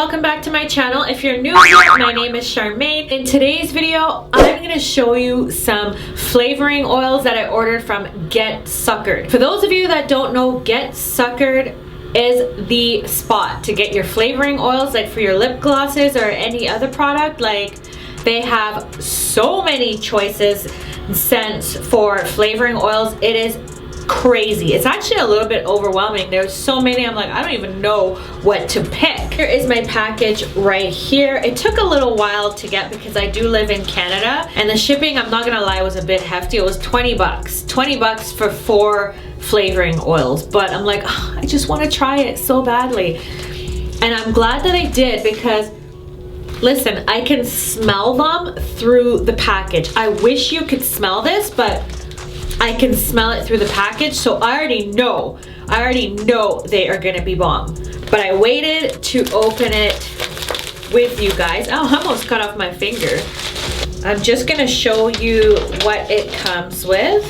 welcome back to my channel. If you're new here, my name is Charmaine. In today's video, I'm going to show you some flavoring oils that I ordered from Get Suckered. For those of you that don't know, Get Suckered is the spot to get your flavoring oils, like for your lip glosses or any other product. Like, they have so many choices and scents for flavoring oils. It is crazy. It's actually a little bit overwhelming. There's so many, I'm like, I don't even know what to pick. Here is my package right here. It took a little while to get because I do live in Canada, and the shipping, I'm not gonna lie, was a bit hefty. It was 20 bucks. 20 bucks for 4 flavoring oils, but I'm like, oh, I just want to try it so badly. And I'm glad that I did, because listen, I can smell them through the package. I wish you could smell this, but I can smell it through the package, so I already know they are gonna be bomb. But I waited to open it with you guys. Oh, I almost cut off my finger. I'm just gonna show you what it comes with.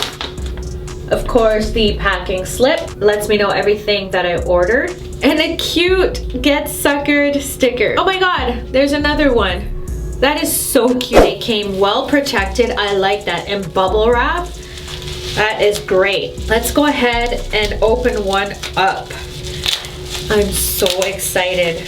Of course, the packing slip lets me know everything that I ordered. And a cute Get Suckered sticker. Oh my god, there's another one. That is so cute. It came well protected. I like that. And bubble wrap. That is great. Let's go ahead and open one up. I'm so excited.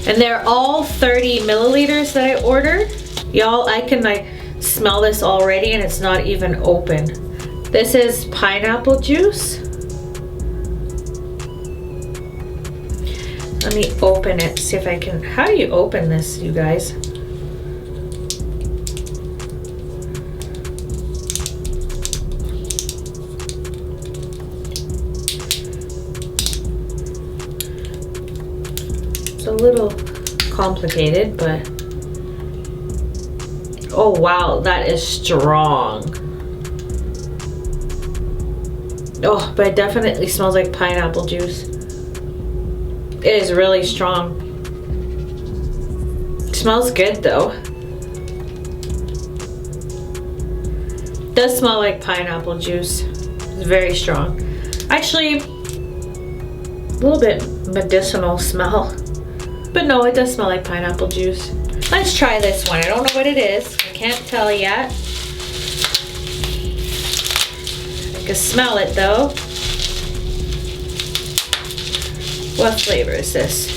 And they're all 30 milliliters that I ordered. Y'all, I can like smell this already and it's not even open. This is pineapple juice. Let me open it, see if I can. How do you open this, you guys? It's a little complicated, but oh wow, that is strong. Oh, but it definitely smells like pineapple juice. It is really strong. It smells good though. It does smell like pineapple juice. It's very strong. Actually, a little bit medicinal smell. But no, it does smell like pineapple juice. Let's try this one. I don't know what it is. I can't tell yet. I can smell it though. What flavor is this?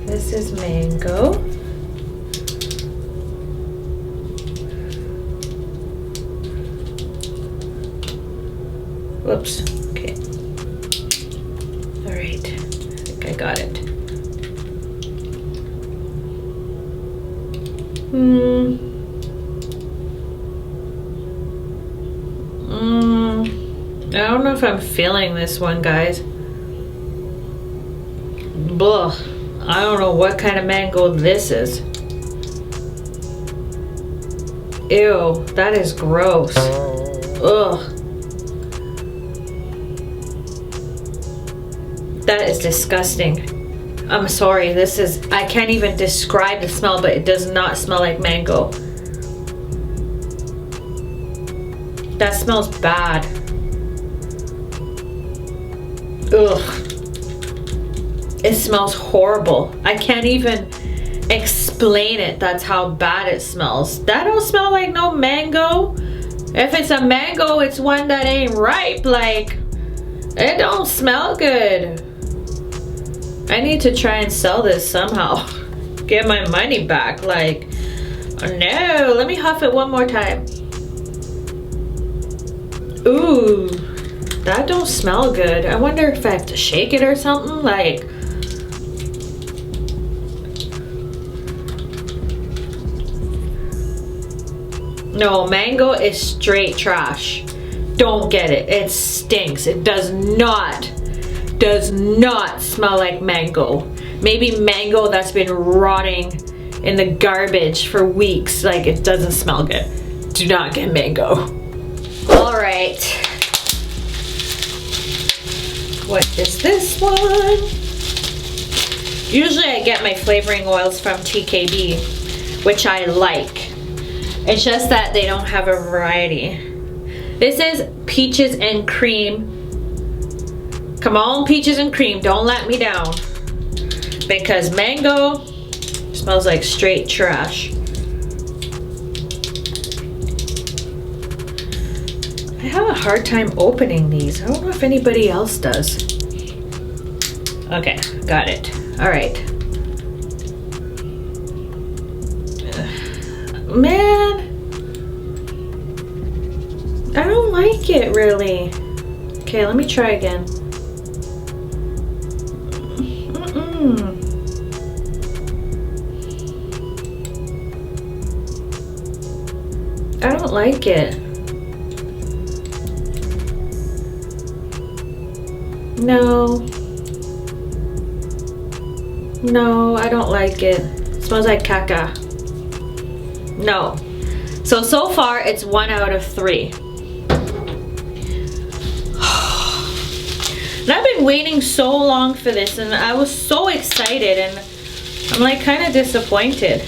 This is mango. Whoops. Okay. All right. I think I got it. I don't know if I'm feeling this one, guys. Blah. I don't know what kind of mango this is. Ew, that is gross. Ugh. That is disgusting. I'm sorry, this is, I can't even describe the smell, but it does not smell like mango. That smells bad. Ugh. It smells horrible. I can't even explain it. That's how bad it smells. That don't smell like no mango. If it's a mango, it's one that ain't ripe. Like, it don't smell good. I need to try and sell this somehow. Get my money back. Like, oh no, let me huff it one more time. Ooh, that don't smell good. I wonder if I have to shake it or something. Like, no, mango is straight trash. Don't get it. It stinks. It does not smell like mango. Maybe mango that's been rotting in the garbage for weeks. Like, it doesn't smell good. Do not get mango. All right. What is this one? Usually I get my flavoring oils from TKB, which I like. It's just that they don't have a variety. This is peaches and cream. Come on, peaches and cream, don't let me down. Because mango smells like straight trash. I have a hard time opening these. I don't know if anybody else does. Okay, got it. All right. Man, I don't like it really. Okay, let me try again. I don't like it. No. No, I don't like it. It smells like caca. No. So far it's 1 out of 3. And I've been waiting so long for this, and I was so excited, and I'm like kind of disappointed.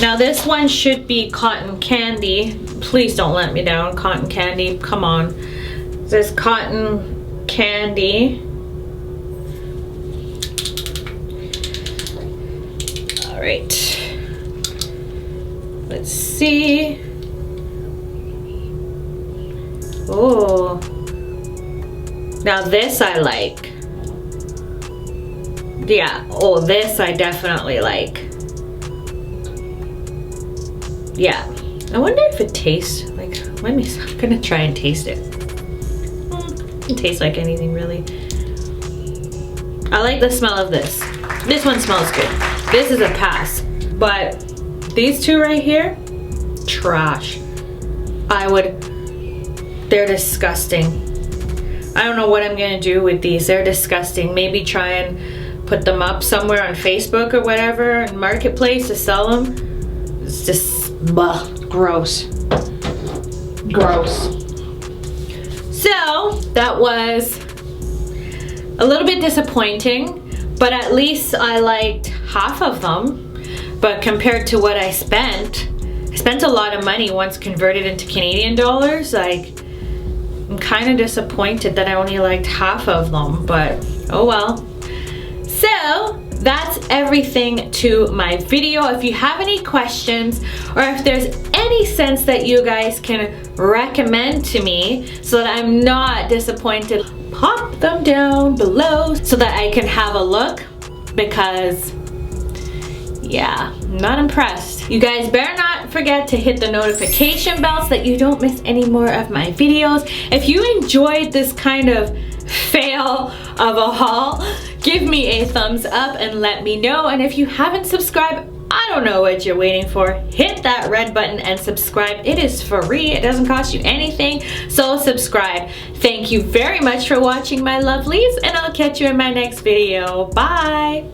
Now this one should be cotton candy. Please don't let me down, cotton candy, come on. This is cotton candy. All right. Let's see. Oh. Now this I like. Yeah, oh, this I definitely like. Yeah. I wonder if it tastes like, I'm gonna try and taste it. It tastes like anything really. I like the smell of this. This one smells good. This is a pass. But these two right here, trash. They're disgusting. I don't know what I'm gonna do with these. They're disgusting. Maybe try and put them up somewhere on Facebook or whatever, marketplace to sell them. It's just, gross. Gross. So that was a little bit disappointing, but at least I liked half of them. But compared to what I spent a lot of money once converted into Canadian dollars. Like, I'm kind of disappointed that I only liked half of them, but oh well. So that's everything to my video. If you have any questions, or if there's any scents that you guys can recommend to me so that I'm not disappointed, pop them down below so that I can have a look, because yeah, I'm not impressed. You guys better not forget to hit the notification bell so that you don't miss any more of my videos. If you enjoyed this kind of fail of a haul, give me a thumbs up and let me know. And if you haven't subscribed, I don't know what you're waiting for. Hit that red button and subscribe. It is free. It doesn't cost you anything. So subscribe. Thank you very much for watching, my lovelies, and I'll catch you in my next video. Bye.